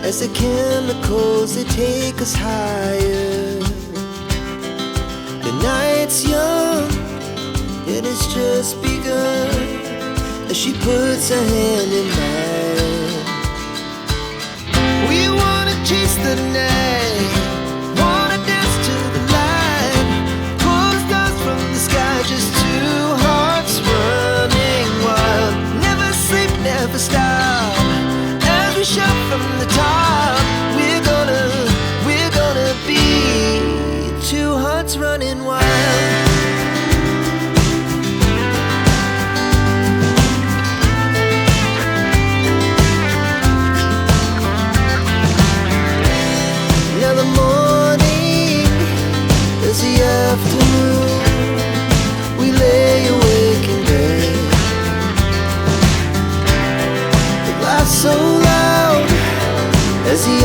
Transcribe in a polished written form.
as the chemicals they take us higher. The night's young, it has just begun, as she puts her hand in mine. We wanna chase the night, wanna dance to the light, pull the stars from the sky, just two hearts running wild. Never sleep, never stop, as we shout from the top. We're gonna be two hearts running wild. Now the morning is the afternoon, we lay awake in bed. The laughs so loud as the